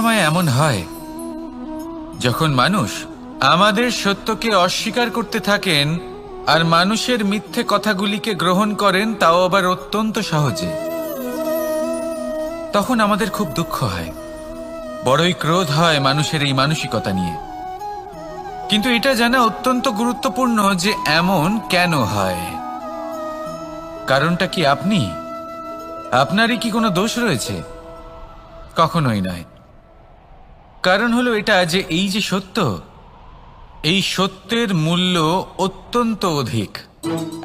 সময় এমন হয় যখন মানুষ আমাদের সত্যকে অস্বীকার করতে থাকেন আর মানুষের মিথ্যে কথাগুলিকে গ্রহণ করেন, তাও আবার অত্যন্ত সহজে। তখন আমাদের খুব দুঃখ হয়, বড়ই ক্রোধ হয় মানুষের এই মানসিকতা নিয়ে। কিন্তু এটা জানা অত্যন্ত গুরুত্বপূর্ণ যে এমন কেন হয়। কারণটা কি আপনারই কি কোনো দোষ রয়েছে? কখনোই নয়। কারণ হলো এটা যে এই যে সত্য, এই সত্যের মূল্য অত্যন্ত অধিক,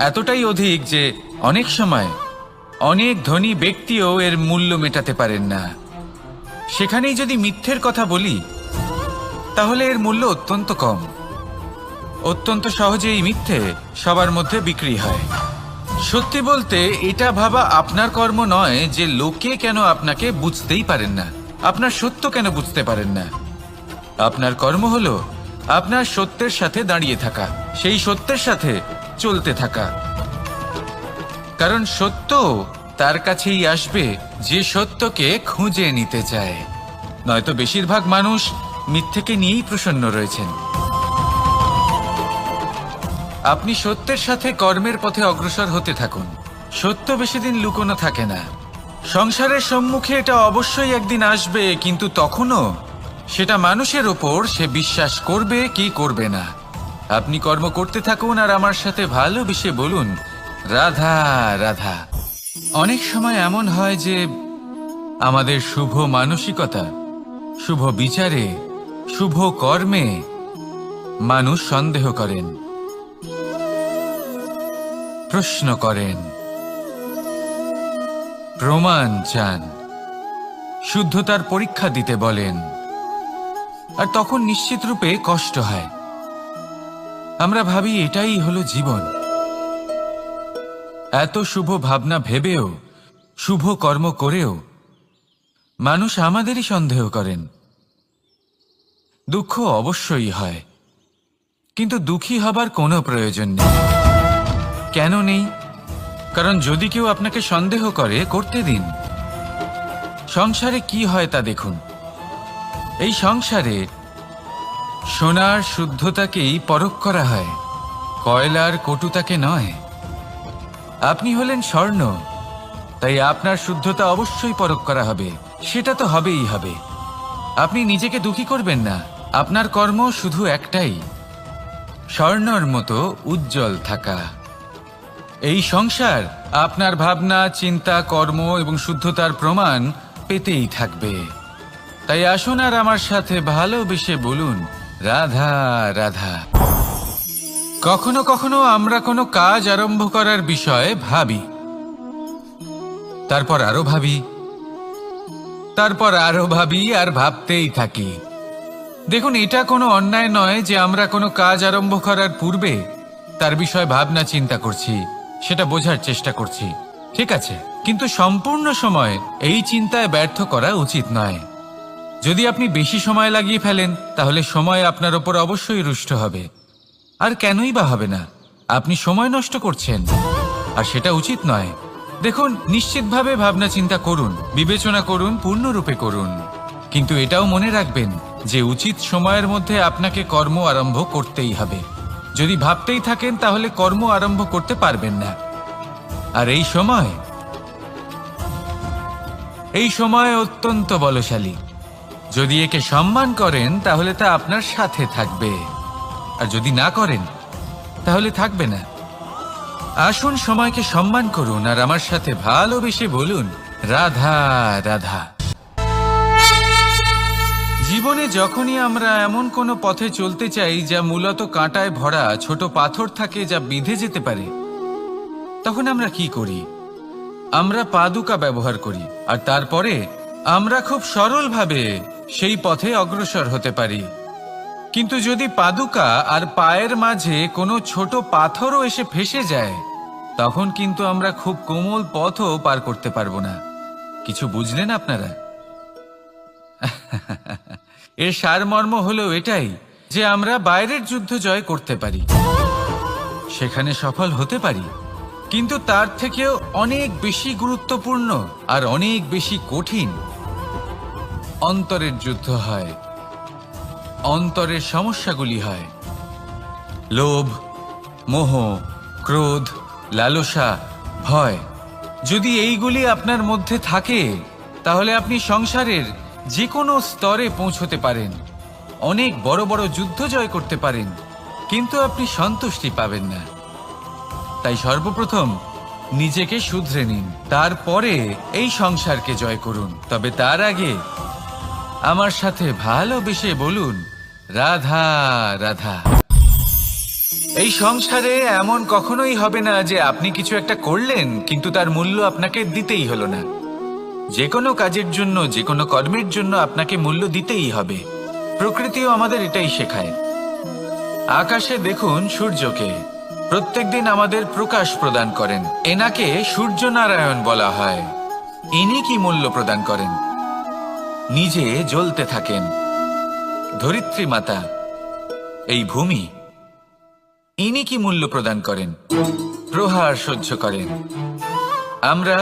এতটাই অধিক যে অনেক সময় অনেক ধনী ব্যক্তিও এর মূল্য মেটাতে পারেন না। সেখানেই যদি মিথ্যের কথা বলি তাহলে এর মূল্য অত্যন্ত কম। অত্যন্ত সহজে এই মিথ্যে সবার মধ্যে বিক্রি হয়। সত্যি বলতে এটা ভাবা আপনার কর্ম নয় যে লোকে কেন আপনাকে বুঝতেই পারেন না, আপনার সত্য কেন বুঝতে পারেন না। আপনার কর্ম হলো আপনার সত্যের সাথে দাঁড়িয়ে থাকা, সেই সত্যের সাথে চলতে থাকা। কারণ সত্য তার কাছেই আসবে যে সত্যকে খুঁজে নিতে চায়। নয়তো বেশিরভাগ মানুষ মিথ্যেকে নিয়েই প্রসন্ন রয়েছেন। আপনি সত্যের সাথে কর্মের পথে অগ্রসর হতে থাকুন। সত্য বেশি দিন লুকোনো থাকে না। সংসারের সম্মুখে এটা অবশ্যই একদিন আসবে, কিন্তু তখনও সেটা মানুষের ওপর সে বিশ্বাস করবে কি করবে না। আপনি কর্ম করতে থাকুন আর আমার সাথে ভালোবেসে বলুন, রাধা রাধা। অনেক সময় এমন হয় যে আমাদের শুভ মানসিকতা, শুভ বিচারে, শুভ কর্মে মানুষ সন্দেহ করেন, প্রশ্ন করেন, প্রমাণ চান, শুদ্ধতার পরীক্ষা দিতে বলেন। আর তখন নিশ্চিত রূপে কষ্ট হয়। আমরা ভাবি এটাই হলো জীবন। এত শুভ ভাবনা ভেবেও, শুভ কর্ম করেও মানুষ আমাদেরই সন্দেহ করেন। দুঃখ অবশ্যই হয়, কিন্তু দুঃখী হবার কোনো প্রয়োজন নেই। কেন নেই? কারণ যদি কেউ আপনাকে সন্দেহ করে, করতে দিন। সংসারে কি হয় তা দেখুন। এই সংসারে সোনার শুদ্ধতাকেই পরখ করা হয়, কয়লার কটুতাকে নয়। আপনি হলেন স্বর্ণ, তাই আপনার শুদ্ধতা অবশ্যই পরখ করা হবে। সেটা তো হবেই হবে। আপনি নিজেকে দুঃখী করবেন না। আপনার কর্ম শুধু একটাই, স্বর্ণর মতো উজ্জ্বল থাকা। এই সংসার আপনার ভাবনা, চিন্তা, কর্ম এবং শুদ্ধতার প্রমাণ পেতেই থাকবে। তাই আসুন আর আমার সাথে ভালোবেসে বলুন, রাধা রাধা। কখনো কখনো আমরা কোনো কাজ আরম্ভ করার বিষয়ে ভাবি, তারপর আরো ভাবি, তারপর আরো ভাবি, আর ভাবতেই থাকি। দেখুন, এটা কোনো অন্যায় নয় যে আমরা কোনো কাজ আরম্ভ করার পূর্বে তার বিষয়ে ভাবনা চিন্তা করছি, সেটা বোঝার চেষ্টা করছি। ঠিক আছে, কিন্তু সম্পূর্ণ সময় এই চিন্তায় ব্যর্থ করা উচিত নয়। যদি আপনি বেশি সময় লাগিয়ে ফেলেন তাহলে সময় আপনার ওপর অবশ্যই রুষ্ট হবে। আর কেনই বা হবে না? আপনি সময় নষ্ট করছেন, আর সেটা উচিত নয়। দেখুন, নিশ্চিতভাবে ভাবনা চিন্তা করুন, বিবেচনা করুন, পূর্ণরূপে করুন, কিন্তু এটাও মনে রাখবেন যে উচিত সময়ের মধ্যে আপনাকে কর্ম আরম্ভ করতেই হবে। যদি ভাবতেই থাকেন তাহলে কর্ম আরম্ভ করতে পারবেন না। আর এই সময় অত্যন্ত বলশালী। যদি একে সম্মান করেন তাহলে তা আপনার সাথে থাকবে, আর যদি না করেন তাহলে থাকবে না। আসুন সময়কে সম্মান করুন আর আমার সাথে ভালোবেসে বলুন, রাধা রাধা। জীবনে যখনই আমরা এমন কোনো পথে চলতে চাই যা মূলত কাঁটায় ভরা ছোট পাথর থাকে, যা বিঁধে যেতে পারে, তখন আমরা কি করি? আমরা পাদুকা ব্যবহার করি, আর তারপরে আমরা খুব সরলভাবে সেই পথে অগ্রসর হতে পারি। কিন্তু যদি পাদুকা আর পায়ের মাঝে কোনো ছোট পাথরও এসে ফেঁসে যায়, তখন কিন্তু আমরা খুব কোমল পথও পার করতে পারবো না। কিছু বুঝলেন আপনারা? এর সারমর্ম হলো এটাই যে আমরা বাইরের যুদ্ধ জয় করতে পারি, সেখানে সফল হতে পারি, কিন্তু তার থেকেও অনেক বেশি গুরুত্বপূর্ণ আর অনেক বেশি কঠিন অন্তরের যুদ্ধ হয়, অন্তরের সমস্যাগুলি হয়। লোভ, মোহ, ক্রোধ, লালসা, ভয়, যদি এইগুলি আপনার মধ্যে থাকে তাহলে আপনি সংসারের যে কোনো স্তরে পৌঁছতে পারেন, অনেক বড় বড় যুদ্ধ জয় করতে পারেন, কিন্তু আপনি সন্তুষ্টি পাবেন না। তাই সর্বপ্রথম নিজেকে শুধরে নিন, তারপরে এই সংসারকে জয় করুন। তবে তার আগে আমার সাথে ভালোবেসে বলুন, রাধা রাধা। এই সংসারে এমন কখনোই হবে না যে আপনি কিছু একটা করলেন কিন্তু তার মূল্য আপনাকে দিতেই হলো না। যে কোনো কাজের জন্য, যে কোনো কর্মের জন্য আপনাকে মূল্য দিতেই হবে। প্রকৃতিও আমাদের এটাই শেখায়। আকাশে দেখুন সূর্যকে, প্রত্যেকদিন আমাদের প্রকাশ প্রদান করেন। এনাকে সূর্যনারায়ণ বলা হয়। ইনি কি মূল্য প্রদান করেন? নিজে জ্বলতে থাকেন। ধরিত্রী মাতা, এই ভূমি, ইনি কি মূল্য প্রদান করেন? প্রহার সহ্য করেন। আমরা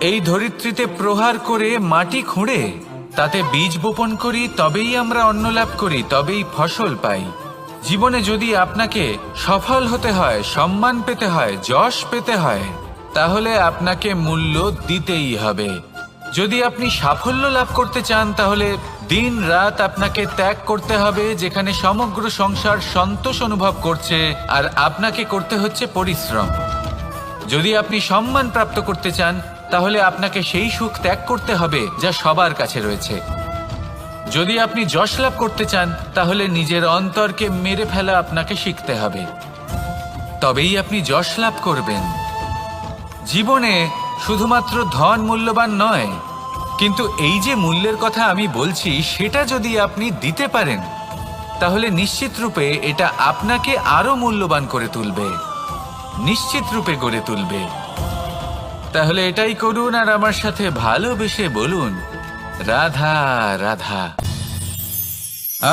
এই ধরিত্রীতে প্রহার করে মাটি খুঁড়ে তাতে বীজ বপন করি, তবেই আমরা অন্ন লাভ করি, তবেই ফসল পাই। জীবনে যদি আপনাকে সফল হতে হয়, সম্মান পেতে হয়, যশ পেতে হয়, তাহলে আপনাকে মূল্য দিতেই হবে। যদি আপনি সাফল্য লাভ করতে চান তাহলে দিন রাত আপনাকে ত্যাগ করতে হবে, যেখানে সমগ্র সংসার সন্তোষ অনুভব করছে আর আপনাকে করতে হচ্ছে পরিশ্রম। যদি আপনি সম্মান প্রাপ্ত করতে চান তাহলে আপনাকে সেই সুখ ত্যাগ করতে হবে যা সবার কাছে রয়েছে। যদি আপনি যশ লাভ করতে চান তাহলে নিজের অন্তরকে মেরে ফেলা আপনাকে শিখতে হবে, তবেই আপনি যশ লাভ করবেন। জীবনে শুধুমাত্র ধন মূল্যবান নয়, কিন্তু এই যে মূল্যের কথা আমি বলছি সেটা যদি আপনি দিতে পারেন তাহলে নিশ্চিত রূপে এটা আপনাকে আরো মূল্যবান করে তুলবে, নিশ্চিত রূপে গড়ে তুলবে। তাহলে এটাই করুন আর আমার সাথে ভালোবেসে বলুন, রাধা রাধা।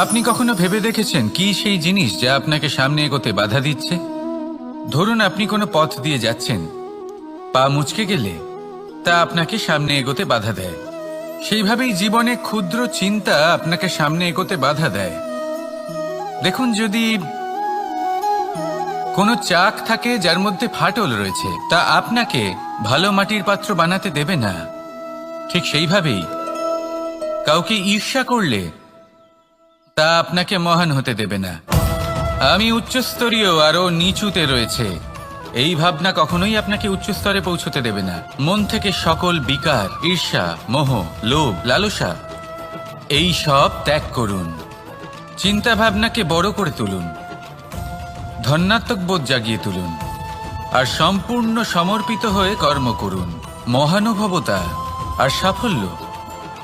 আপনি কখনো ভেবে দেখেছেন কি সেই জিনিস যা আপনাকে সামনে এগোতে বাধা দিচ্ছে? ধরুন আপনি কোনো পথ দিয়ে যাচ্ছেন, পা মুচকে গেলে তা আপনাকে সামনে এগোতে বাধা দেয়। সেইভাবেই জীবনে ক্ষুদ্র চিন্তা আপনাকে সামনে এগোতে বাধা দেয়। দেখুন, যদি কোনো চাক থাকে যার মধ্যে ফাটল রয়েছে, তা আপনাকে ভালো মাটির পাত্র বানাতে দেবে না। ঠিক সেইভাবেই কাউকে ঈর্ষা করলে তা আপনাকে মহান হতে দেবে না। আমি উচ্চস্তরীয় আরো নিচুতে রয়েছে, এই ভাবনা কখনোই আপনাকে উচ্চ স্তরে পৌঁছতে দেবে না। মন থেকে সকল বিকার, ঈর্ষা, মোহ, লোভ, লালসা এই সব ত্যাগ করুন। চিন্তা ভাবনাকে বড় করে তুলুন, ধন্যাত্মক বোধ জাগিয়ে তুলুন আর সম্পূর্ণ সমর্পিত হয়ে কর্ম করুন। মহানুভবতা আর সাফল্য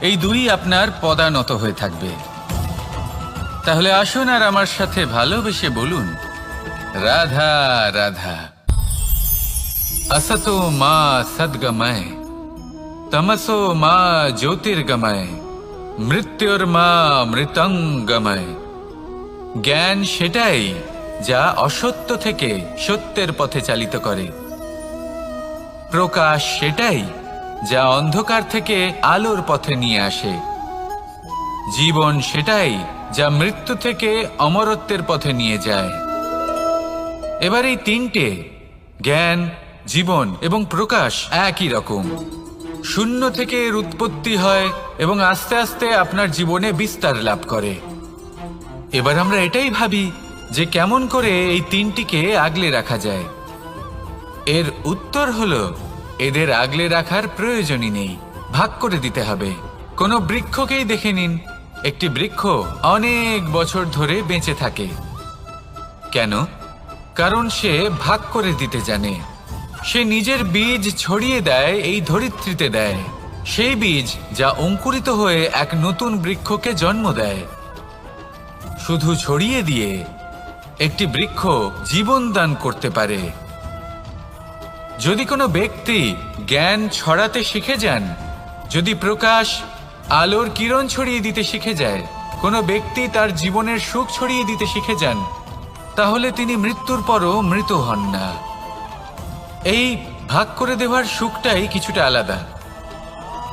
এই দুই আপনার পদানত হয়ে থাকবে। তাহলে আসুন আর আমার সাথে ভালোবেসে বলুন, রাধা রাধা। असतो मा सद्गमय, तमसो मा ज्योतिर्गमय, মৃত্যুর্মা মৃতঙ্গময়। জ্ঞান সেটাই যা অসত্য থেকে সত্যের পথে চালিত করে। প্রকাশ সেটাই যা অন্ধকার থেকে আলোর পথে নিয়ে আসে। জীবন সেটাই যা মৃত্যু থেকে অমরত্বের পথে নিয়ে যায়। এবার এই তিনটে, জ্ঞান, জীবন এবং প্রকাশ, একই রকম। শূন্য থেকে এর উৎপত্তি হয় এবং আস্তে আস্তে আপনার জীবনে বিস্তার লাভ করে। এবার আমরা এটাই ভাবি যে কেমন করে এই তিনটিকে আগলে রাখা যায়। এর উত্তর হলো, এদের আগলে রাখার প্রয়োজনই নেই, ভাগ করে দিতে হবে। কোনো বৃক্ষকেই দেখে নিন, একটি বৃক্ষ অনেক বছর ধরে বেঁচে থাকে। কেন? কারণ সে ভাগ করে দিতে জানে। সে নিজের বীজ ছড়িয়ে দেয়, এই ধরিত্রীতে দেয়, সেই বীজ যা অঙ্কুরিত হয়ে এক নতুন বৃক্ষকে জন্ম দেয়। শুধু ছড়িয়ে দিয়ে একটি বৃক্ষ জীবন দান করতে পারে। যদি কোনো ব্যক্তি জ্ঞান ছড়াতে শিখে যান, যদি প্রকাশ, আলোর কিরণ ছড়িয়ে দিতে শিখে যায়, কোনো ব্যক্তি তার জীবনের সুখ ছড়িয়ে দিতে শিখে যান, তাহলে তিনি মৃত্যুর পরও মৃত হন না। এই ভাগ করে দেওয়ার সুখটাই কিছুটা আলাদা।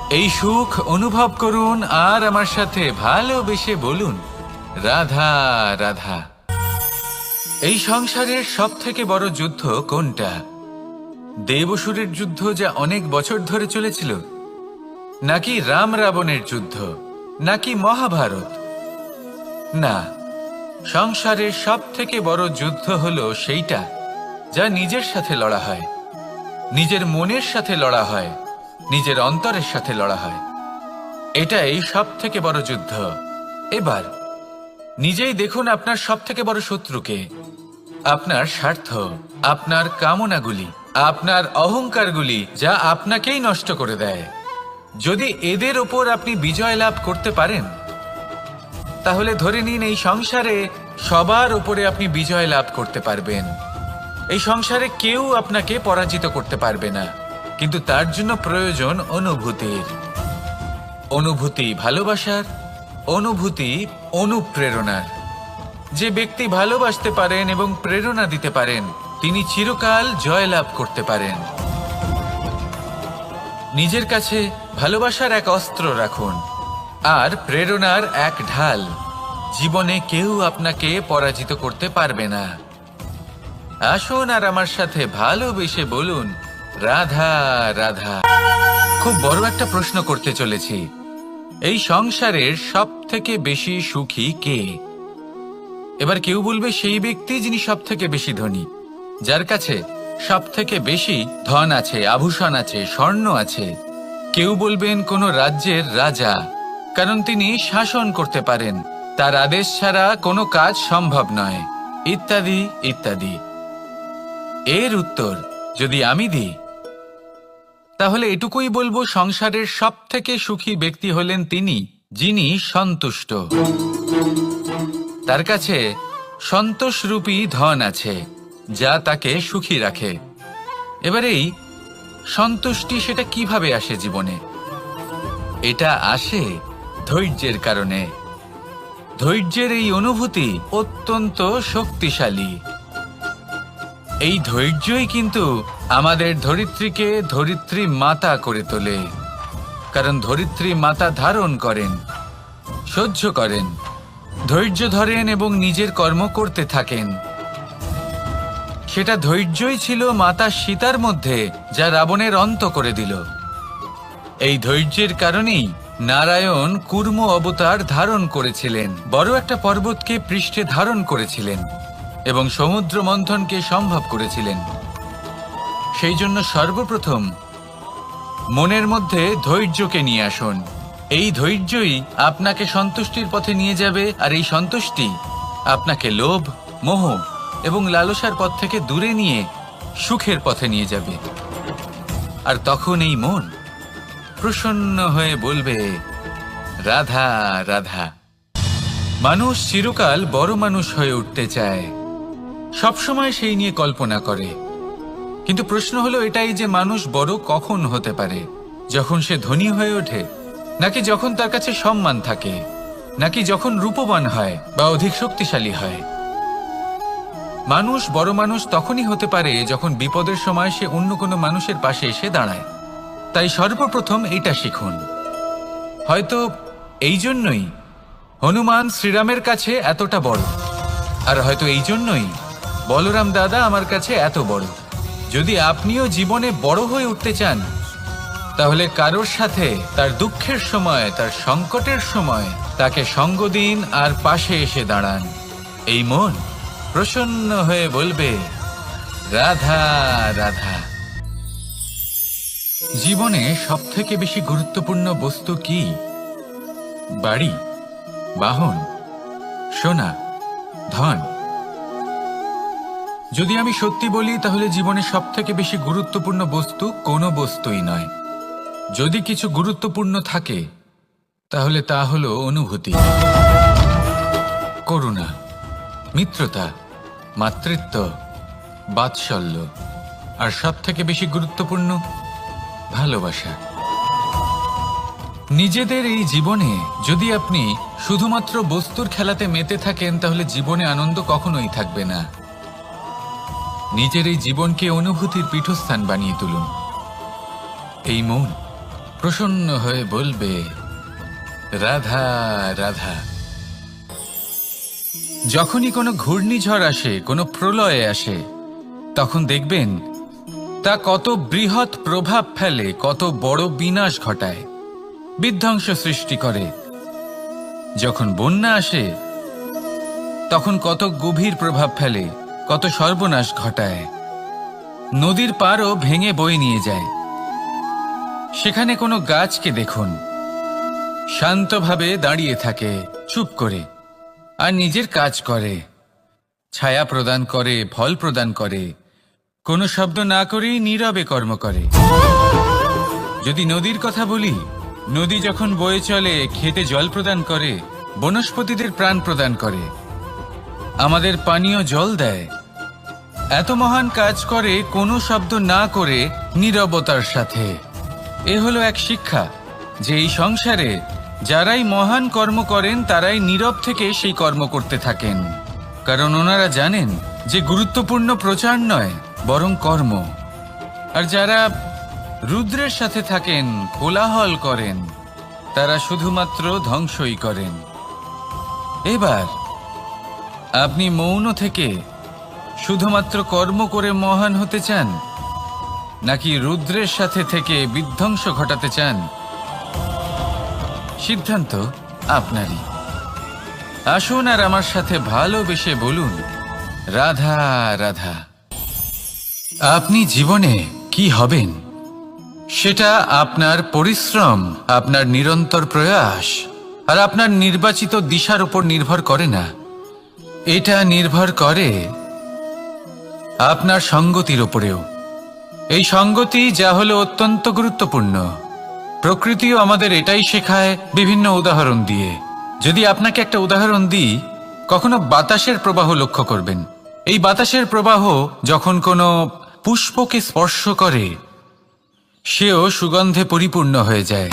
এই সুখ অনুভব করুন আর আমার সাথে ভালোবেসে বলুন, রাধা রাধা। এই সংসারের সব থেকে বড় যুদ্ধ কোনটা? দেব-অসুরের যুদ্ধ, যা অনেক বছর ধরে চলেছিল, নাকি রাম রাবণের যুদ্ধ, নাকি মহাভারত? না, সংসারের সব থেকে বড় যুদ্ধ হলো সেইটা যা নিজের সাথে লড়া হয়, নিজের মনের সাথে লড়া হয়, নিজের অন্তরের সাথে লড়া হয়। এটাই সব থেকে বড় যুদ্ধ। এবার নিজেই দেখুন আপনার সব থেকে বড় শত্রুকে। আপনার স্বার্থ, আপনার কামনাগুলি, আপনার অহংকারগুলি, যা আপনাকেই নষ্ট করে দেয়। যদি এদের ওপর আপনি বিজয় লাভ করতে পারেন, তাহলে ধরে নিন এই সংসারে সবার উপরে আপনি বিজয় লাভ করতে পারবেন। এই সংসারে কেউ আপনাকে পরাজিত করতে পারবে না। কিন্তু তার জন্য প্রয়োজন অনুভূতির। অনুভূতি ভালোবাসার, অনুভূতি অনুপ্রেরণার। যে ব্যক্তি ভালোবাসতে পারেন এবং প্রেরণা দিতে পারেন, তিনি চিরকাল জয়লাভ করতে পারেন। নিজের কাছে ভালোবাসার এক অস্ত্র রাখুন আর প্রেরণার এক ঢাল। জীবনে কেউ আপনাকে পরাজিত করতে পারবে না। আসুন আর আমার সাথে ভালোবেসে বলুন, রাধা রাধা। খুব বড় একটা প্রশ্ন করতে চলেছি। এই সংসারের সব থেকে বেশি সুখী কে? এবার কেউ বলবে সেই ব্যক্তি যিনি সব থেকে বেশি ধনী, যার কাছে সব থেকে বেশি ধন আছে, আভূষণ আছে, স্বর্ণ আছে। কেউ বলবেন কোন রাজ্যের রাজা, কারণ তিনি শাসন করতে পারেন, তার আদেশ ছাড়া কোনো কাজ সম্ভব নয়, ইত্যাদি ইত্যাদি। এর উত্তর যদি আমি দিই, তাহলে এটুকুই বলবো, সংসারের সব থেকে সুখী ব্যক্তি হলেন তিনি যিনি সন্তুষ্ট। তার কাছে সন্তোষরূপী ধন আছে, যা তাকে সুখী রাখে। এবার এই সন্তুষ্টি, সেটা কিভাবে আসে জীবনে? এটা আসে ধৈর্যের কারণে। ধৈর্যের এই অনুভূতি অত্যন্ত শক্তিশালী। এই ধৈর্যই কিন্তু আমাদের ধরিত্রীকে ধরিত্রী মাতা করে তোলে। কারণ ধরিত্রী মাতা ধারণ করেন, সহ্য করেন, ধৈর্য ধরেন এবং নিজের কর্ম করতে থাকেন। সেটা ধৈর্যই ছিল মাতা সীতার মধ্যে, যা রাবণের অন্ত করে দিল। এই ধৈর্যের কারণেই নারায়ণ কুর্ম অবতার ধারণ করেছিলেন, বড় একটা পর্বতকে পৃষ্ঠে ধারণ করেছিলেন এবং সমুদ্র মন্থনকে সম্ভব করেছিলেন। সেই জন্য সর্বপ্রথম মনের মধ্যে ধৈর্যকে নিয়ে আসুন। এই ধৈর্যই আপনাকে সন্তুষ্টির পথে নিয়ে যাবে, আর এই সন্তুষ্টি আপনাকে লোভ, মোহ এবং লালসার পথ থেকে দূরে নিয়ে সুখের পথে নিয়ে যাবে। আর তখন এই মন প্রসন্ন হয়ে বলবে, রাধা রাধা। মানুষ চিরকাল বড় মানুষ হয়ে উঠতে চায়, সবসময় সেই নিয়ে কল্পনা করে। কিন্তু প্রশ্ন হলো এটাই যে মানুষ বড় কখন হতে পারে? যখন সে ধনী হয়ে ওঠে, নাকি যখন তার কাছে সম্মান থাকে, নাকি যখন রূপবান হয় বা অধিক শক্তিশালী হয়? মানুষ বড় মানুষ তখনই হতে পারে যখন বিপদের সময় সে অন্য কোনো মানুষের পাশে এসে দাঁড়ায়। তাই সর্বপ্রথম এটা শিখুন। হয়তো এই জন্যই হনুমান শ্রীরামের কাছে এতটা বড়, আর হয়তো এই জন্যই বলরাম দাদা আমার কাছে এত বড়। যদি আপনিও জীবনে বড় হয়ে উঠতে চান, তাহলে কারোর সাথে তার দুঃখের সময়, তার সংকটের সময় তাকে সঙ্গ দিন আর পাশে এসে দাঁড়ান। এই মন প্রসন্ন হয়ে বলবে, রাধা রাধা। জীবনে সব থেকে বেশি গুরুত্বপূর্ণ বস্তু কি? বাড়ি, বাহন, সোনা, ধন? যদি আমি সত্যি বলি, তাহলে জীবনে সব থেকে বেশি গুরুত্বপূর্ণ বস্তু কোনো বস্তুই নয়। যদি কিছু গুরুত্বপূর্ণ থাকে, তাহলে তা হলো অনুভূতি, করুণা, মিত্রতা, মাতৃত্ব, বাৎসল্য, আর সব থেকে বেশি গুরুত্বপূর্ণ ভালোবাসা। নিজেদের এই জীবনে যদি আপনি শুধুমাত্র বস্তুর খেলাতে মেতে থাকেন, তাহলে জীবনে আনন্দ কখনোই থাকবে না। নিজের এই জীবনকে অনুভূতির পীঠস্থান বানিয়ে তুলুন। এই মন প্রসন্ন হয়ে বলবে, রাধা রাধা। যখনই কোনো ঘূর্ণিঝড় আসে, কোনো প্রলয় আসে, তখন দেখবেন তা কত বৃহৎ প্রভাব ফেলে, কত বড় বিনাশ ঘটায়, বিধ্বংস সৃষ্টি করে। যখন বন্যা আসে তখন কত গভীর প্রভাব ফেলে, কত সর্বনাশ ঘটায়। নদীর পাড়ও ভেঙে বয়ে নিয়ে যায়। সেখানে কোনো গাছকে দেখুন, শান্তভাবে দাঁড়িয়ে থাকে, চুপ করে, আর নিজের কাজ করে, ছায়া প্রদান করে, ফল প্রদান করে, কোনো শব্দ না করেই নীরবে কর্ম করে। যদি নদীর কথা বলি, নদী যখন বয়ে চলে, খেতে জল প্রদান করে, বনস্পতিদের প্রাণ প্রদান করে, আমাদের পানীয় জল দেয়। এত মহান কাজ করে কোনো শব্দ না করে, নীরবতার সাথে। এ হলো এক শিক্ষা যে এই সংসারে যারাই মহান কর্ম করেন তারাই নীরব থেকে সেই কর্ম করতে থাকেন, কারণ ওনারা জানেন যে গুরুত্বপূর্ণ প্রচার নয়, বরং কর্ম। আর যারা রুদ্রের সাথে থাকেন, কোলাহল করেন, তারা শুধুমাত্র ধ্বংসই করেন। এবার আপনি মৌন থেকে শুধুমাত্র কর্ম করে মহান হতে চান, নাকি রুদ্রের সাথে থেকে বিধ্বংস ঘটাতে চান? সিদ্ধান্ত আপনারই। আসুন আর আমার সাথে ভালোবেসে বলুন, রাধা রাধা। আপনি জীবনে কি হবেন সেটা আপনার পরিশ্রম, আপনার নিরন্তর প্রয়াস আর আপনার নির্বাচিত দিশার উপর নির্ভর করে না। এটা নির্ভর করে আপনার সঙ্গতির উপরেও। এই সঙ্গতি যা হলো অত্যন্ত গুরুত্বপূর্ণ। প্রকৃতিও আমাদের এটাই শেখায় বিভিন্ন উদাহরণ দিয়ে। যদি আপনাকে একটা উদাহরণ দিই, কখনো বাতাসের প্রবাহ লক্ষ্য করবেন। এই বাতাসের প্রবাহ যখন কোনো পুষ্পকে স্পর্শ করে, সেও সুগন্ধে পরিপূর্ণ হয়ে যায়।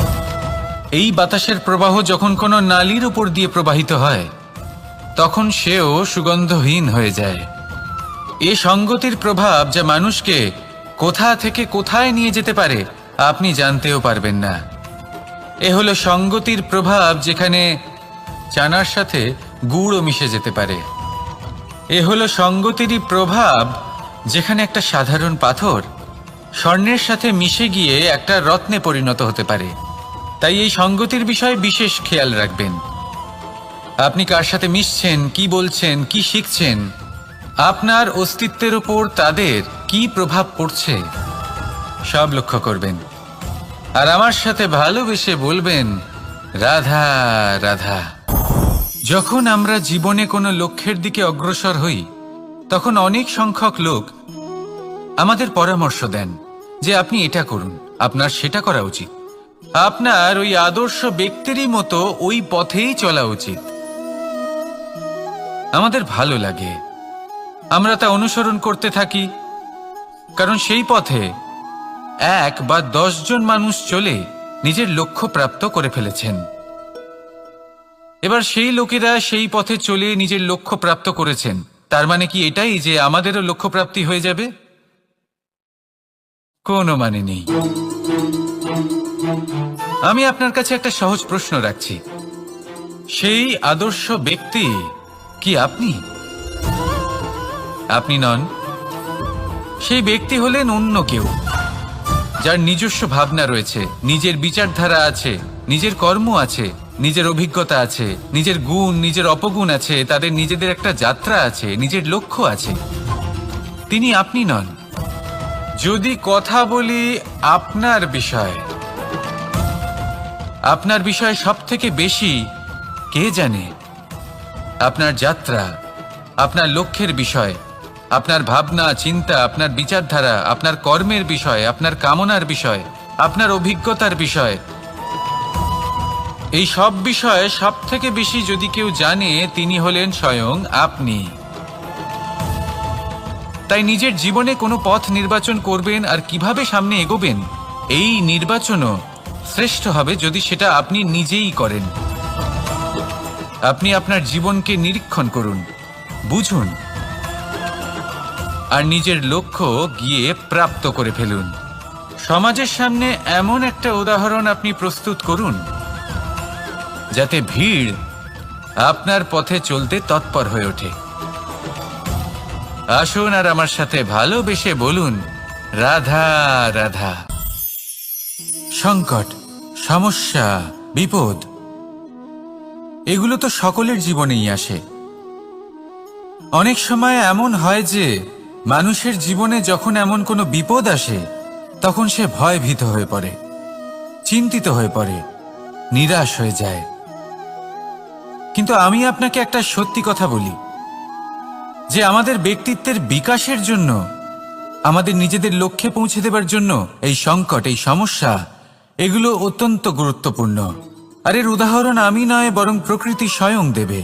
এই বাতাসের প্রবাহ যখন কোনো নালীর উপর দিয়ে প্রবাহিত হয়, তখন সেও সুগন্ধহীন হয়ে যায়। এ সঙ্গতির প্রভাব যা মানুষকে কোথা থেকে কোথায় নিয়ে যেতে পারে আপনি জানতেও পারবেন না। এ হলো সঙ্গতির প্রভাব, যেখানে চানার সাথে গুড়ও মিশে যেতে পারে। এ হলো সঙ্গতিরই প্রভাব, যেখানে একটা সাধারণ পাথর স্বর্ণের সাথে মিশে গিয়ে একটা রত্নে পরিণত হতে পারে। তাই এই সঙ্গতির বিষয়ে বিশেষ খেয়াল রাখবেন। আপনি কার সাথে মিশছেন, কি বলছেন, কি শিখছেন, আপনার অস্তিত্বের উপর তাদের কি প্রভাব পড়ছে, সব লক্ষ্য করবেন। আর আমার সাথে ভালোবেসে বলবেন, রাধা রাধা। যখন আমরা জীবনে কোনো লক্ষ্যের দিকে অগ্রসর হই, তখন অনেক সংখ্যক লোক আমাদের পরামর্শ দেন যে আপনি এটা করুন, আপনার সেটা করা উচিত, আপনার ওই আদর্শ ব্যক্তিরই মতো ওই পথেই চলা উচিত। আমাদের ভালো লাগে, আমরা তা অনুসরণ করতে থাকি, কারণ সেই পথে 1 বা 10 জন মানুষ চলে নিজের লক্ষ্য প্রাপ্ত করে ফেলেছেন। এবার সেই লোকেরা সেই পথে চলে নিজের লক্ষ্য প্রাপ্ত করেছেন, তার মানে কি এটাই যে আমাদেরও লক্ষ্য প্রাপ্তি হয়ে যাবে? কোনো মানে নেই। আমি আপনার কাছে একটা সহজ প্রশ্ন রাখছি, সেই আদর্শ ব্যক্তি কি আপনি? আপনি নন। সেই ব্যক্তি হলেন অন্য কেউ, যার নিজস্ব ভাবনা রয়েছে, নিজের বিচারধারা আছে, নিজের কর্ম আছে, নিজের অভিজ্ঞতা আছে, নিজের গুণ, নিজের অপগুণ আছে, তাদের নিজেদের একটা যাত্রা আছে, নিজের লক্ষ্য আছে। তিনি আপনি নন। যদি কথা বলি আপনার বিষয়ে, আপনার বিষয়ে সব থেকে বেশি কে জানে? আপনার যাত্রা, আপনার লক্ষ্যের বিষয়, আপনার ভাবনা চিন্তা, আপনার বিচারধারা, আপনার কর্মের বিষয়, আপনার কামনার বিষয়, আপনার অভিজ্ঞতার বিষয়, এই সব বিষয়ে সব থেকে বেশি যদি কেউ জানে, তিনি হলেন স্বয়ং আপনি। তাই নিজের জীবনে কোনো পথ নির্বাচন করবেন আর কিভাবে সামনে এগোবেন, এই নির্বাচনও শ্রেষ্ঠ হবে যদি সেটা আপনি নিজেই করেন। আপনি আপনার জীবনকে নিরীক্ষণ করুন, বুঝুন, আর নিজের লক্ষ্য গিয়ে প্রাপ্ত করে ফেলুন। সমাজের সামনে এমন একটা উদাহরণ আপনি প্রস্তুত করুন যাতে ভিড় আপনার পথে চলতে তৎপর হয়ে ওঠে। আসুন আর আমার সাথে ভালোবেসে বলুন, রাধা রাধা। সংকট, সমস্যা, বিপদ এগুলো তো সকলের জীবনেই আসে। অনেক সময় এমন হয় যে মানুষের জীবনে যখন এমন কোনো বিপদ আসে তখন সে ভয়ভীত হয়ে পড়ে, চিন্তিত হয়ে পড়ে, নিরাশ হয়ে যায়। কিন্তু আমি আপনাকে একটা সত্যি কথা বলি যে আমাদের ব্যক্তিত্বের বিকাশের জন্য, আমাদের নিজেদের লক্ষ্যে পৌঁছে দেবার জন্য এই সংকট, এই সমস্যা এগুলো অত্যন্ত গুরুত্বপূর্ণ। আর এর উদাহরণ আমি নয়, বরং প্রকৃতি স্বয়ং দেবে।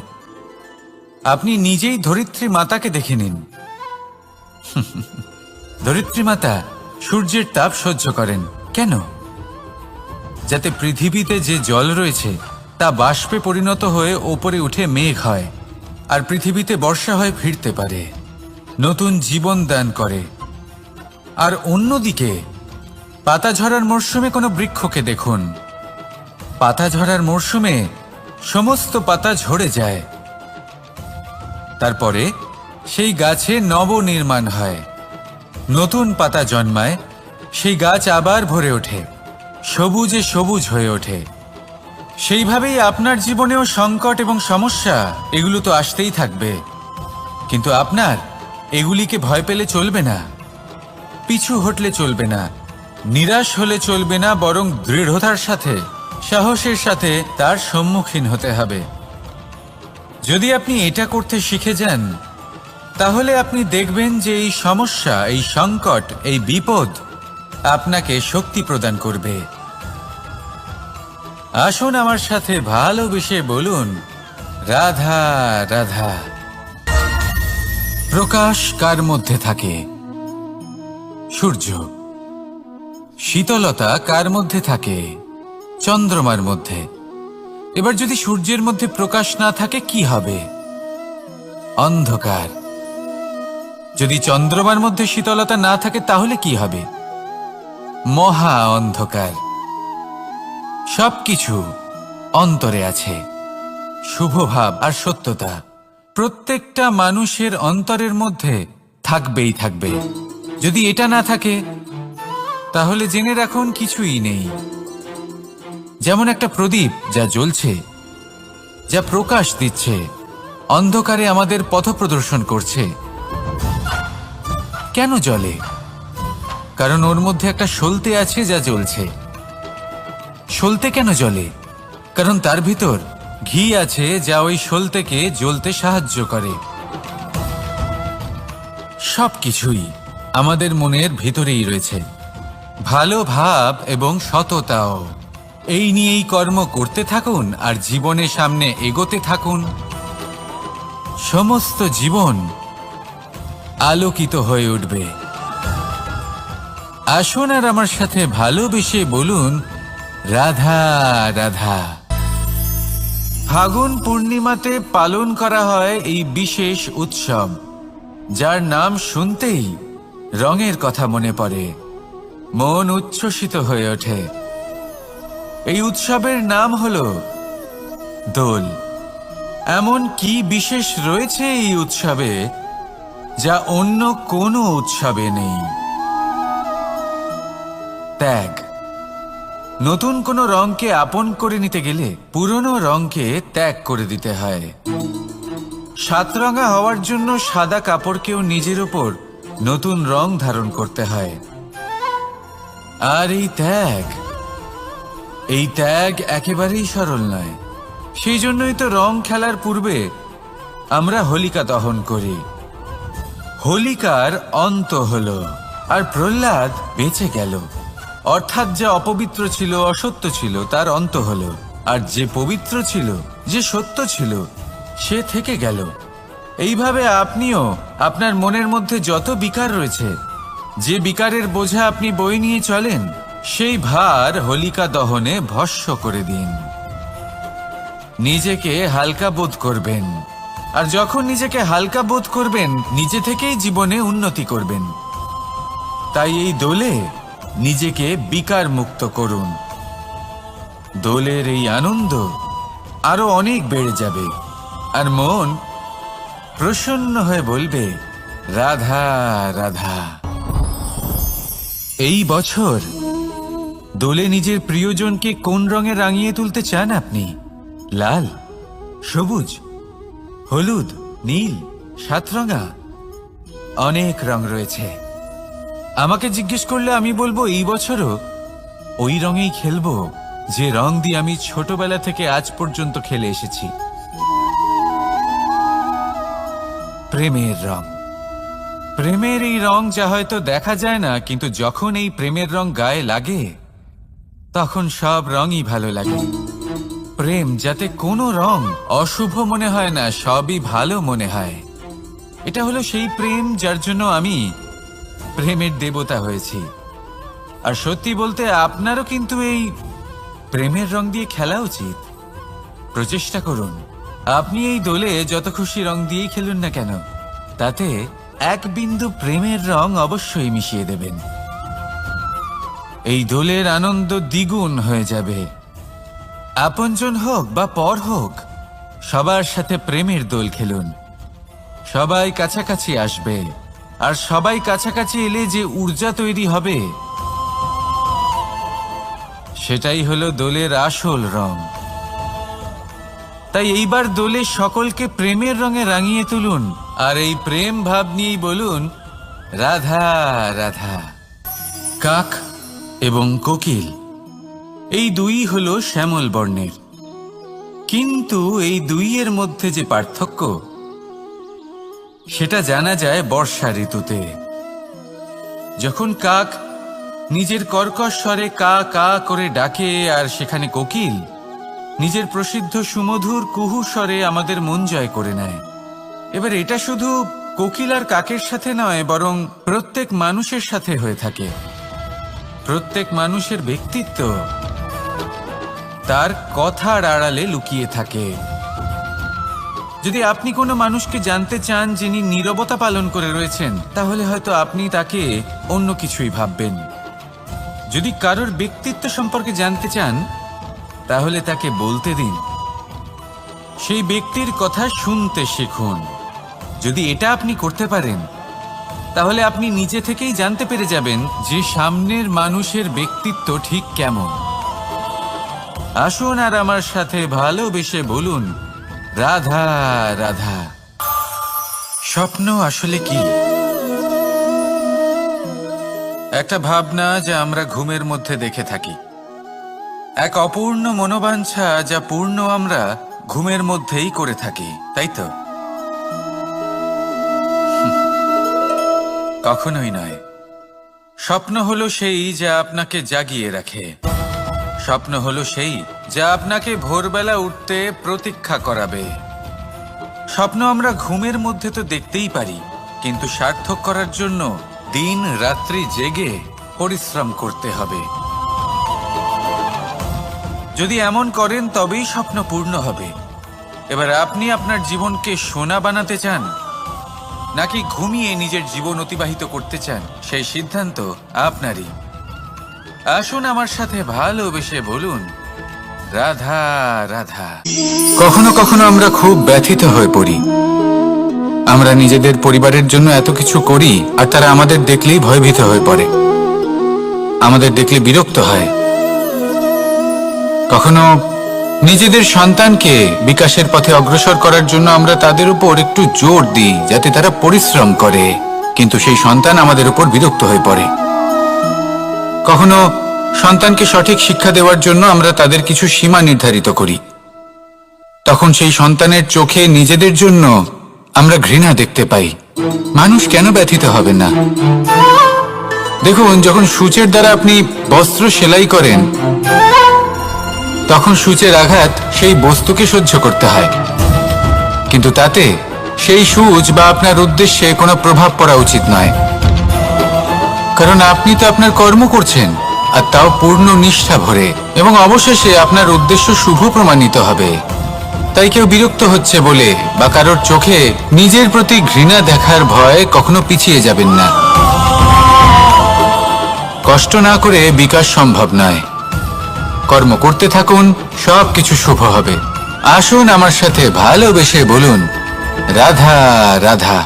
আপনি নিজেই ধরিত্রী মাতাকে দেখে নিন। ধরিত্রী মাতা সূর্যের তাপ সহ্য করেন কেন? যাতে পৃথিবীতে যে জল রয়েছে তা বাষ্পে পরিণত হয়ে ওপরে উঠে মেঘ হয়, আর পৃথিবীতে বর্ষা হয়ে ফিরতে পারে, নতুন জীবন দান করে। আর অন্যদিকে পাতা ঝরার মরশুমে কোনো বৃক্ষকে দেখুন, পাতা ঝরার মরশুমে সমস্ত পাতা ঝরে যায়, তারপরে সেই গাছে নবনির্মাণ হয়, নতুন পাতা জন্মায়, সেই গাছ আবার ভরে ওঠে, সবুজে সবুজ হয়ে ওঠে। সেইভাবেই আপনার জীবনেও সংকট এবং সমস্যা এগুলো তো আসতেই থাকবে, কিন্তু আপনার এগুলিকে ভয় পেলে চলবে না, পিছু হটলে চলবে না, নিরাশ হলে চলবে না, বরং দৃঢ়তার সাথে, সাহসের সাথে তার সম্মুখীন হতে হবে। যদি আপনি এটা করতে শিখে যান তাহলে আপনি দেখবেন যে এই সমস্যা, এই সংকট, এই বিপদ আপনাকে শক্তি প্রদান করবে। আসুন আমার সাথে ভালোবেসে বলুন, রাধা রাধা। প্রকাশ কার মধ্যে থাকে? সূর্য। শীতলতা কার মধ্যে থাকে? চন্দ্রমার মধ্যে। এবার যদি সূর্যের মধ্যে প্রকাশ না থাকে কি হবে? অন্ধকার। যদি চন্দ্রমার মধ্যে শীতলতা না থাকে তাহলে কি হবে? মহা অন্ধকার। সবকিছু অন্তরে আছে, শুভভাব আর সত্যতা প্রত্যেকটা মানুষের অন্তরের মধ্যে থাকবেই থাকবে। যদি এটা না থাকে তাহলে জেনে রাখুন কিছুই নেই। যেমন একটা প্রদীপ যা জ্বলছে, যা প্রকাশ দিচ্ছে, অন্ধকারে আমাদের পথ প্রদর্শন করছে। কেন জ্বলে? কারণ ওর মধ্যে একটা সলতে আছে যা জ্বলছে। সলতে কেন জ্বলে? কারণ তার ভিতর ঘি আছে যা ওই সলতেকে জ্বলতে সাহায্য করে। সবকিছুই আমাদের মনের ভিতরেই রয়েছে, ভালো ভাব এবং সততাও। এই নিয়েই কর্ম করতে থাকুন আর জীবনের সামনে এগোতে থাকুন। সমস্ত জীবন আলোকিত হয়ে উঠবে। আসুন আর আমার সাথে ভালোবেসে বলুন, রাধা রাধা। ফাগুন পূর্ণিমাতে পালন করা হয় এই বিশেষ উৎসব, যার নাম শুনতেই রঙের কথা মনে পড়ে, মন উচ্ছ্বসিত হয়ে ওঠে। এই উৎসবের নাম হলো দোল। এমন কি বিশেষ রয়েছে এই উৎসবে যা অন্য কোনো উৎসবে নেই? ত্যাগ। নতুন কোনো রঙকে আপন করে নিতে গেলে পুরনো রঙকে ত্যাগ করে দিতে হয়। সাতরঙা হওয়ার জন্য সাদা কাপড়কেও নিজের উপর নতুন রং ধারণ করতে হয়। আর এই ত্যাগ একেবারেই সরল নয়। সেই জন্যই তো রং খেলার পূর্বে আমরা হোলিকা দহন করি। হোলিকার অন্ত হলো আর প্রহ্লাদ বেঁচে গেল। অর্থাৎ যা অপবিত্র ছিল, অসত্য ছিল, তার অন্ত হলো, আর যে পবিত্র ছিল, যে সত্য ছিল, সে থেকে গেল। এইভাবে আপনিও আপনার মনের মধ্যে যত বিকার রয়েছে, যে বিকারের বোঝা আপনি বয়ে নিয়ে চলেন, সেই ভার হোলিকা দহনে ভস্ম করে দিন। নিজেকে হালকা বোধ করবেন, আর যখন নিজেকে হালকা বোধ করবেন নিজে থেকেই জীবনে উন্নতি করবেন। তাই এই দোলে নিজেকে বিকার মুক্ত করুন। দোলের এই আনন্দ আরো অনেক বেড়ে যাবে, আর মন প্রসন্ন হয়ে বলবে, রাধা রাধা। এই বছর দোলে নিজের প্রিয়জনকে কোন রঙে রাঙিয়ে তুলতে চান আপনি? লাল, সবুজ, হলুদ, নীল, সাতরঙা, অনেক রং রয়েছে। আমাকে জিজ্ঞেস করলে আমি বলবো এই বছরও ওই রঙেই খেলবো যে রং দিয়ে আমি ছোটবেলা থেকে আজ পর্যন্ত খেলে এসেছি, প্রেমের রং। প্রেমের এই রং যা হয়তো দেখা যায় না, কিন্তু যখন এই প্রেমের রং গায়ে লাগে তখন সব রঙই ভালো লাগে। প্রেম যাতে কোনো রং অশুভ মনে হয় না, সবই ভালো মনে হয়। এটা হলো সেই প্রেম যার জন্য আমি প্রেমের দেবতা হয়েছি। আর সত্যি বলতে আপনারও কিন্তু এই প্রেমের রং দিয়ে খেলা উচিত। প্রচেষ্টা করুন, আপনি এই দোলে যত খুশি রং দিয়েই খেলুন না কেন, তাতে এক বিন্দু প্রেমের রং অবশ্যই মিশিয়ে দেবেন। এই দোলের আনন্দ দ্বিগুণ হয়ে যাবে। আপনজন হোক বা পর হোক, সবার সাথে প্রেমের দোল খেলুন। সবাই কাছাকাছি আসবে, আর সবাই কাছাকাছি এলে যে ঊর্জা তৈরি হবে সেটাই হলো দোলের আসল রং। তাই এইবার দোলে সকলকে প্রেমের রঙে রাঙিয়ে তুলুন, আর এই প্রেম ভাব নিয়েই বলুন, রাধা রাধা। কাক এবং কোকিল এই দুই হলো শ্যামল বর্ণের, কিন্তু এই দুইয়ের মধ্যে যে পার্থক্য সেটা জানা যায় বর্ষা ঋতুতে। যখন কাক নিজের কর্কশ স্বরে কা কা করে ডাকে, আর সেখানে কোকিল নিজের প্রসিদ্ধ সুমধুর কুহু স্বরে আমাদের মন জয় করে নেয়। এবার এটা শুধু কোকিল আর কাকের সাথে নয়, বরং প্রত্যেক মানুষের সাথে হয়ে থাকে। প্রত্যেক মানুষের ব্যক্তিত্ব তার কথার আড়ালে লুকিয়ে থাকে। যদি আপনি কোনো মানুষকে জানতে চান যিনি নীরবতা পালন করে রয়েছেন, তাহলে হয়তো আপনি তাকে অন্য কিছুই ভাববেন। যদি কারোর ব্যক্তিত্ব সম্পর্কে জানতে চান, তাহলে তাকে বলতে দিন। সেই ব্যক্তির কথা শুনতে শিখুন। যদি এটা আপনি করতে পারেন, তাহলে আপনি নিজে থেকেই জানতে পেরে যাবেন যে সামনের মানুষের ব্যক্তিত্ব ঠিক কেমন। আসুন আর আমার সাথে ভালোবেসে বলুন, রাধা রাধা। স্বপ্ন আসলে কি? একটা ভাবনা যা আমরা ঘুমের মধ্যে দেখে থাকি, এক অপূর্ণ মনোবাঞ্ছা যা পূর্ণ আমরা ঘুমের মধ্যেই করে থাকি, তাই তো? কখনোই নয়। স্বপ্ন হলো সেই যা আপনাকে জাগিয়ে রাখে। স্বপ্ন হলো সেই যা আপনাকে ভোরবেলা উঠতে প্রতীক্ষা করাবে। স্বপ্ন আমরা ঘুমের মধ্যে তো দেখতেই পারি, কিন্তু সার্থক করার জন্য দিন রাত্রি জেগে পরিশ্রম করতে হবে। যদি এমন করেন তবেই স্বপ্ন পূর্ণ হবে। এবার আপনি আপনার জীবনকে সোনা বানাতে চান, নাকি ঘুমিয়ে নিজের জীবন অতিবাহিত করতে চান, সেই সিদ্ধান্ত আপনারই। আসুন আমার সাথে ভালোবেসে বলুন, রাধা রাধা। কখনো কখনো আমরা খুব ব্যথিত হয়ে পড়ি। আমরা নিজেদের পরিবারের জন্য এত কিছু করি, আর তারা আমাদের দেখলেই ভয়ভীত হয়ে পড়ে, আমাদের দেখলে বিরক্ত হয়। কখনো নিজেদের সন্তানকে বিকাশের পথে অগ্রসর করার জন্য আমরা তাদের উপর একটু জোর দিই যাতে তারা পরিশ্রম করে, কিন্তু সেই সন্তান আমাদের উপর বিরক্ত হয়ে পড়ে। কখনো সন্তানকে সঠিক শিক্ষা দেওয়ার জন্য আমরা তাদের কিছু সীমা নির্ধারিত করি, তখন সেই সন্তানের চোখে নিজেদের জন্য আমরা ঘৃণা দেখতে পাই। মানুষ কেন ব্যথিত হবেন না? দেখুন, যখন সূচের দ্বারা আপনি বস্ত্র সেলাই করেন, তখন সূচের আঘাত সেই বস্তুকে সহ্য করতে হয়, কিন্তু তাতে সেই সূচ বা আপনার উদ্দেশ্যে কোনো প্রভাব পড়া উচিত নয়, কারণ আপনি তো আপনার কর্ম করছেন, আর তাও পূর্ণ নিষ্ঠা ভরে, এবং অবশেষে আপনার উদ্দেশ্য শুভ প্রমাণিত হবে। তাই কেউ বিরক্ত হচ্ছে বলে বা কারোর চোখে নিজের প্রতি ঘৃণা দেখার ভয় কখনো পিছিয়ে যাবেন না। কষ্ট না করে বিকাশ সম্ভব নয়। কর্ম করতে থাকুন, সবকিছু শুভ হবে। আসুন আমার সাথে ভালোবেসে বলুন, রাধা রাধা।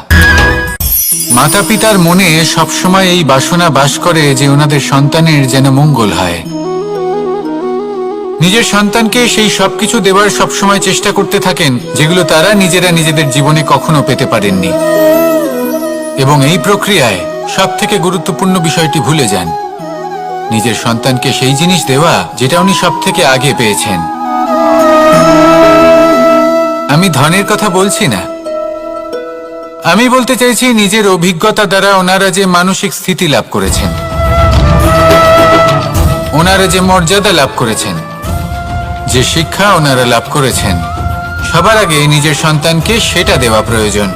মাতা পিতার মনে সবসময় এই বাসনা বাস করে যে ওনাদের সন্তানের যেন মঙ্গল হয়। নিজের সন্তানকে সেই সবকিছু দেওয়ার সবসময় চেষ্টা করতে থাকেন যেগুলো তারা নিজেরা নিজেদের জীবনে কখনো পেতে পারেননি, এবং এই প্রক্রিয়ায় সব থেকে গুরুত্বপূর্ণ বিষয়টি ভুলে যান, নিজের সন্তানকে সেই জিনিস দেওয়া যেটা উনি সব থেকে আগে পেয়েছেন। আমি ধনের কথা বলছি না, আমি বলতে চাইছি নিজের অভিজ্ঞতা দ্বারা ওনারা যে মানসিক স্থিতি লাভ করেছেন, ওনারা যে মর্যাদা লাভ করেছেন, যে শিক্ষা ওনারা লাভ করেছেন, সবার আগে নিজের সন্তানকে সেটা দেওয়া প্রয়োজন।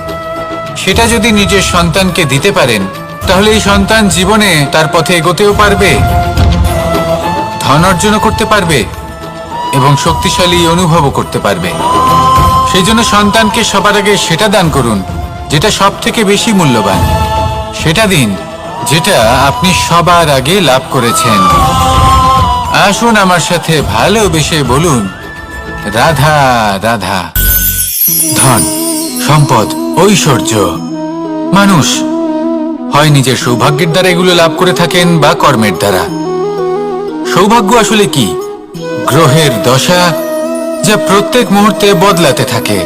সেটা যদি নিজের সন্তানকে দিতে পারেন, তাহলে এই সন্তান জীবনে তার পথে এগোতেও পারবে, ধন অর্জনও করতে পারবে এবং শক্তিশালী অনুভবও করতে পারবে। সেই জন্য সন্তানকে সবার আগে সেটা দান করুন যেটা সব থেকে বেশি মূল্যবান। সেটা দিন যেটা আপনি সবার আগে লাভ করেছেন। আসুন আমার সাথে ভালোবেসে বলুন, রাধা রাধা। ধন, সম্পদ, ঐশ্বর্য মানুষ হয় নিজের সৌভাগ্যের দ্বারা এগুলো লাভ করে থাকেন বা কর্মের দ্বারা। সৌভাগ্য আসলে কি? গ্রহের দশা যা প্রত্যেক মুহূর্তে বদলাতে থাকে।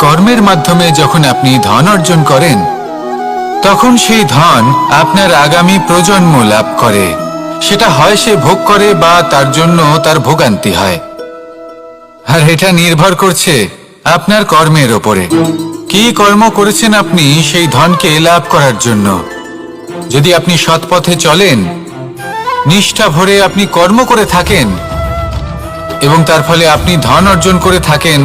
কর্মের মাধ্যমে যখন আপনি ধন অর্জন করেন, তখন সেই ধন আপনার আগামী প্রজন্ম লাভ করে। সেটা হয় সে ভোগ করে বা তার জন্য তার ভোগান্তি হয়। আর এটা নির্ভর করছে আপনার কর্মের ওপরে। কি কর্ম করেছেন আপনি সেই ধনকে লাভ করার জন্য? যদি আপনি সৎ পথে চলেন, নিষ্ঠা ভরে আপনি কর্ম করে থাকেন এবং তার ফলে আপনি ধন অর্জন করে থাকেন,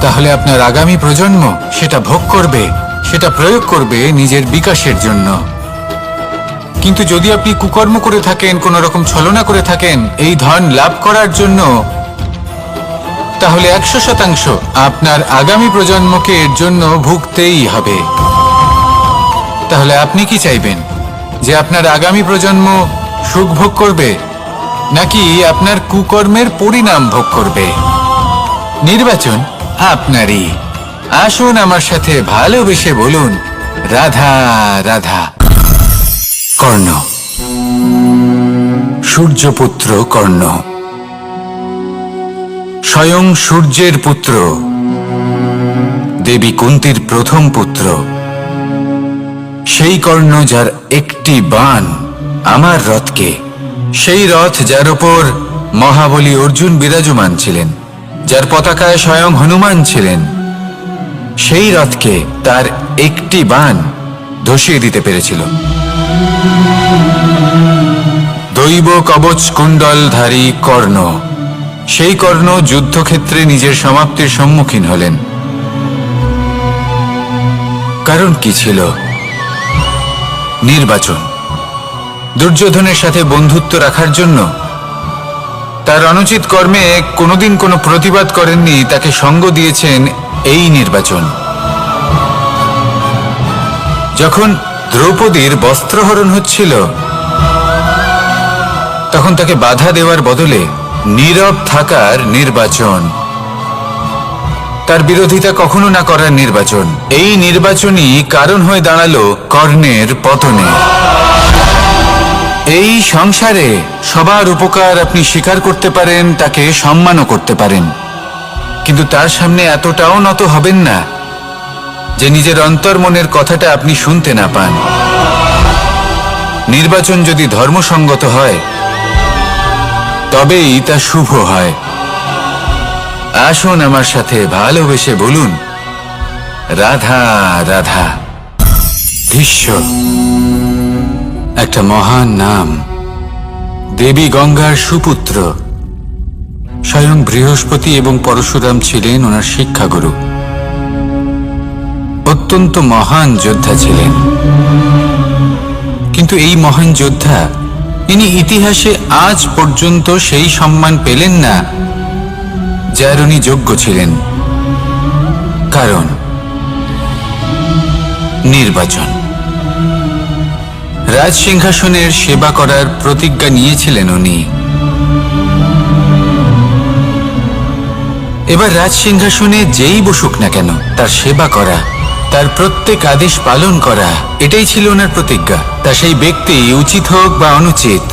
তাহলে আপনার আগামী প্রজন্ম সেটা ভোগ করবে, সেটা প্রয়োগ করবে নিজের বিকাশের জন্য। কিন্তু যদি আপনি কুকর্ম করে থাকেন, কোনো রকম ছলনা করে থাকেন এই ধন লাভ করার জন্য, তাহলে 100% আপনার আগামী প্রজন্মকে এর জন্য ভুগতেই হবে। তাহলে আপনি কি চাইবেন? যে আপনার আগামী প্রজন্ম সুখ ভোগ করবে, নাকি আপনার কুকর্মের পরিণাম ভোগ করবে? নির্বাচন আপনারই। আসুন আমার সাথে ভালোবেসে বলুন, রাধা রাধা। কর্ণ, সূর্যপুত্র কর্ণ, স্বয়ং সূর্যের পুত্র, দেবী কুন্তির প্রথম পুত্র। সেই কর্ণ যার একটি বাণ আমার রথকে, সেই রথ যার ওপর মহাবলী অর্জুন বিরাজমান ছিলেন, যার পতাকায় স্বয়ং হনুমান ছিলেন, সেই রথকে তার একটি বাণ ধসিয়ে দিতে পেরেছিল। দৈব কবচ কুণ্ডলধারী কর্ণ, সেই কর্ণ যুদ্ধক্ষেত্রে নিজের সমাপ্তির সম্মুখীন হলেন। কারণ কি ছিল? নির্বাচন। দুর্যোধনের সাথে বন্ধুত্ব রাখার জন্য, তার অনুচিত কর্মে কোনোদিন কোনো প্রতিবাদ করেননি, তাকে সঙ্গ দিয়েছেন এই নির্বাচন। যখন দ্রৌপদীর বস্ত্রহরণ হচ্ছিল, তখন তাকে বাধা দেওয়ার বদলে নীরব থাকার নির্বাচন, তার বিরোধিতা কখনো না করার নির্বাচন। এই নির্বাচনই কারণ হয়ে দাঁড়ালো কর্ণের পতনে। এই সংসারে সবার উপকার আপনি স্বীকার করতে পারেন, তাকে সম্মানও করতে পারেন, কিন্তু তার সামনে এতটাও নত হবেন না যে নিজের অন্তর্মনের কথাটা আপনি শুনতে না পান। নির্বাচন যদি ধর্মসঙ্গত হয়, তবেই তা শুভ হয়। আসুন আমার সাথে ভালোবেসে বলুন, রাধা রাধা। ভীষ্ম, একটা মহান নাম, দেবী গঙ্গার সুপুত্র। স্বয়ং বৃহস্পতি এবং পরশুরাম ছিলেন ওনার শিক্ষাগুরু। অত্যন্ত মহান যোদ্ধা ছিলেন, কিন্তু এই মহান যোদ্ধা ইনি ইতিহাসে আজ পর্যন্ত সেই সম্মান পেলেন না যার উনি যোগ্য ছিলেন। কারণ নির্বাচন। রাজ সিংহাসনের সেবা করার প্রতিজ্ঞা নিয়েছিলেন উনি। এবার রাজ সিংহাসনে যেই বসুক না কেন তার সেবা করা, তার প্রত্যেক আদেশ পালন করা, এটাই ছিল ওনার প্রতিজ্ঞা। তা সেই ব্যক্তি উচিত হোক বা অনুচিত,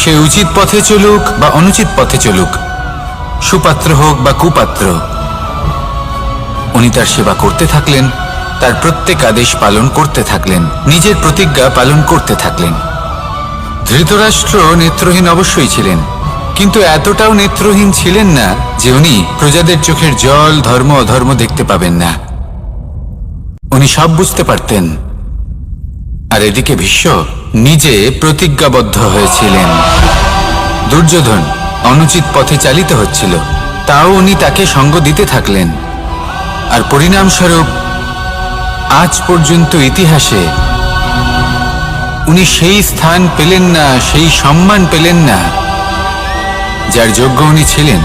সে উচিত পথে চলুক বা অনুচিত পথে চলুক, সুপাত্র হোক বা কুপাত্র, উনি তার সেবা করতে থাকলেন, তার প্রত্যেক আদেশ পালন করতে থাকলেন, নিজের প্রতিজ্ঞা পালন করতে থাকলেন। ধৃতরাষ্ট্র নেত্রহীন অবশ্যই ছিলেন, কিন্তু এতটাও নেত্রহীন ছিলেন না যে উনি প্রজাদের চোখের জল, ধর্ম অধর্ম দেখতে পাবেন না। উনি সব বুঝতে পারতেন। আর এদিকে ভীষ্ম নিজে প্রতিজ্ঞাবদ্ধ হয়েছিলেন। দুর্যোধন অনুচিত পথে চালিত হচ্ছিল, তাও উনি তাকে সঙ্গ দিতে থাকলেন। আর পরিণামস্বরূপ আজ পর্যন্ত ইতিহাসে উনি সেই স্থান পেলেন না, সেই সম্মান পেলেন না যার যোগ্য উনি ছিলেন।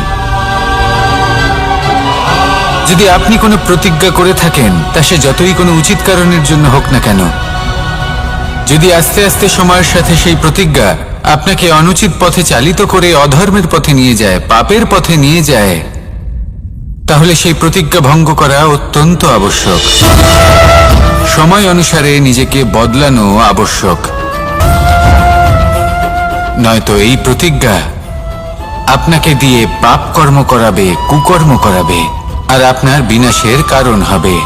যদি আপনি কোনো প্রতিজ্ঞা করে থাকেন, তা সে যতই কোনো উচিত কারণের জন্য হোক না কেন, যদি আস্তে আস্তে সময়ের সাথে সেই প্রতিজ্ঞা আপনাকে অনুচিত পথে চালিত করে অধর্মের পথে নিয়ে যায়, পাপের পথে নিয়ে যায়, তাহলে সেই প্রতিজ্ঞা ভঙ্গ করা অত্যন্ত আবশ্যক। সময় অনুসারে নিজেকে বদলানো আবশ্যক, নয়তো এই প্রতিজ্ঞা আপনাকে দিয়ে পাপ কর্ম করাবে, কুকর্ম করাবে, আর আপনার বিনাশের কারণ হবে।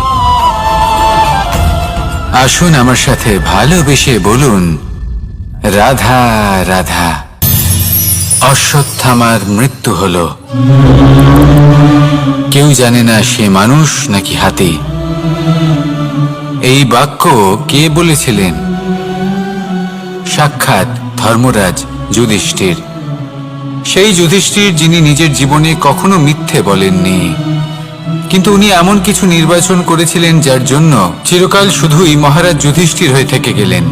আসুন আমার সাথে ভালোবেসে বলুন, রাধা রাধা। অশ্বত্থামার মৃত্যু হল। কেউ জানে না সে মানুষ নাকি হাতি। এই বাক্য কে বলেছিলেন? সাক্ষাৎ ধর্মরাজ যুধিষ্ঠির। সেই যুধিষ্ঠির যিনি নিজের জীবনে কখনো মিথ্যে বলেননি, কিন্তু উনি এমন কিছু নির্বাচন করেছিলেন যার জন্য চিরকাল শুধুই মহারাজ যুধিষ্ঠির হয়ে থেকে গেলেন,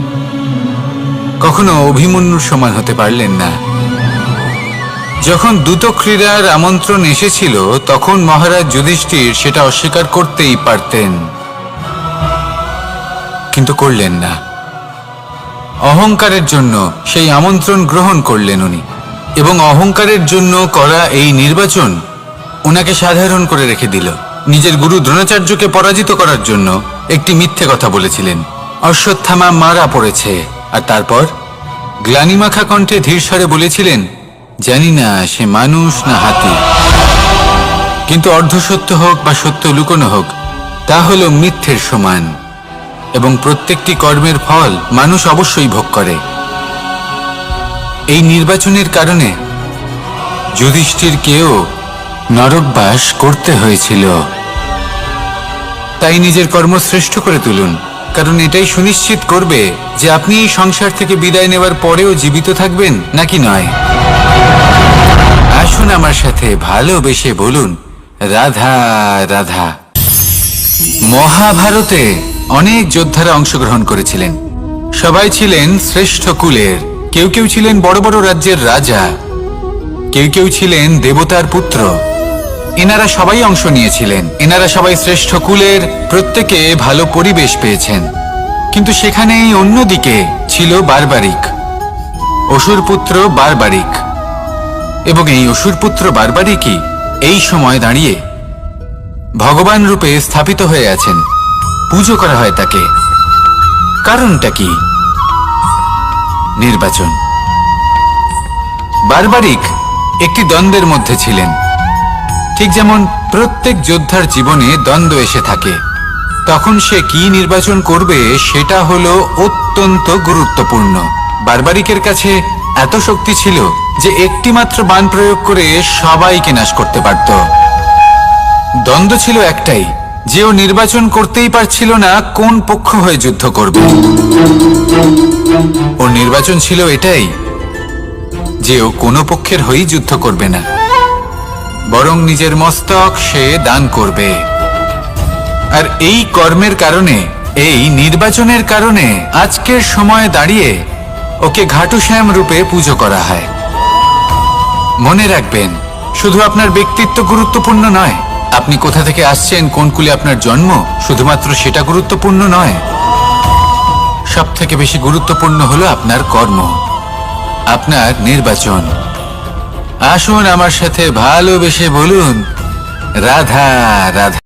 কখনো অভিমন্যুর সমান হতে পারলেন না। যখন দ্যুত ক্রীড়ার আমন্ত্রণ এসেছিল, তখন মহারাজ যুধিষ্ঠির সেটা অস্বীকার করতেই পারতেন, কিন্তু করলেন না। অহংকারের জন্য সেই আমন্ত্রণ গ্রহণ করলেন উনি, এবং অহংকারের জন্য করা এই নির্বাচন ওনাকে সাধারণ করে রেখে দিল। নিজের গুরু দ্রোণাচার্যকে পরাজিত করার জন্য একটি মিথ্যে কথা বলেছিলেন। অশ্বত্থামা মারা পড়েছে, আর তারপর গ্লানিমাখা কণ্ঠে ধীরস্বরে বলেছিলেন, জানি না সে মানুষ না হাতি, কিন্তু অর্ধসত্য হোক বা সত্য লুকোনো হোক, তা হল মিথ্যের সমান, এবং প্রত্যেকটি কর্মের ফল মানুষ অবশ্যই ভোগ করে। এই নির্বাচনের কারণে যুধিষ্ঠিরকেও নরকবাস করতে হয়েছিল। তাই নিজের কর্ম শ্রেষ্ঠ করে তুলুন, কারণ এটাই সুনিশ্চিত করবে যে আপনি এই সংসার থেকে বিদায় নেওয়ার পরেও জীবিত থাকবেন নাকি নয়। আসুন আমার সাথে ভালোবেসে বলুন, রাধা রাধা। মহাভারতে অনেক যোদ্ধারা অংশগ্রহণ করেছিলেন। সবাই ছিলেন শ্রেষ্ঠ কুলের। কেউ কেউ ছিলেন বড় বড় রাজ্যের রাজা, কেউ কেউ ছিলেন দেবতার পুত্র। এনারা সবাই অংশ নিয়েছিলেন। এনারা সবাই শ্রেষ্ঠ কুলের, প্রত্যেকে ভালো পরিবেশ পেয়েছেন। কিন্তু সেখানেই অন্যদিকে ছিল বারবারিক, অসুরপুত্র বারবারিক। এবং এই অসুরপুত্র বারবারিকই এই সময় দাঁড়িয়ে ভগবান রূপে স্থাপিত হয়ে আছেন। পুজো করা হয় তাকে। কারণটা কি? নির্বাচন। বারবারিক একটি দ্বন্দ্বের মধ্যে ছিলেন, ঠিক যেমন প্রত্যেক যোদ্ধার জীবনে দ্বন্দ্ব এসে থাকে। তখন সে কি নির্বাচন করবে সেটা হলো অত্যন্ত গুরুত্বপূর্ণ। বারবারিকের কাছে এত শক্তি ছিল যে একটি মাত্র বাণ প্রয়োগ করে সবাইকে নাশ করতে পারত। দ্বন্দ্ব ছিল একটাই, যে ও নির্বাচন করতেই পারছিল না কোন পক্ষ হয়ে যুদ্ধ করবে। ওর নির্বাচন ছিল এটাই যে ও কোনো পক্ষের হয়েই যুদ্ধ করবে না, বরং নিজের মস্তক সে দান করবে। আর এই কর্মের কারণে, এই নির্বাচনের কারণে আজকের সময়ে দাঁড়িয়ে ওকে ঘাটুশ্যাম রূপে পুজো করা হয়। মনে রাখবেন, শুধু আপনার ব্যক্তিত্ব গুরুত্বপূর্ণ নয়, আপনি কোথা থেকে আসছেন, কোন কুলে আপনার জন্ম, শুধুমাত্র সেটা গুরুত্বপূর্ণ নয়। সব থেকে বেশি গুরুত্বপূর্ণ হলো আপনার কর্ম, আপনার নির্বাচন। আসুন আমার সাথে ভালোবেসে বলুন, রাধা রাধা।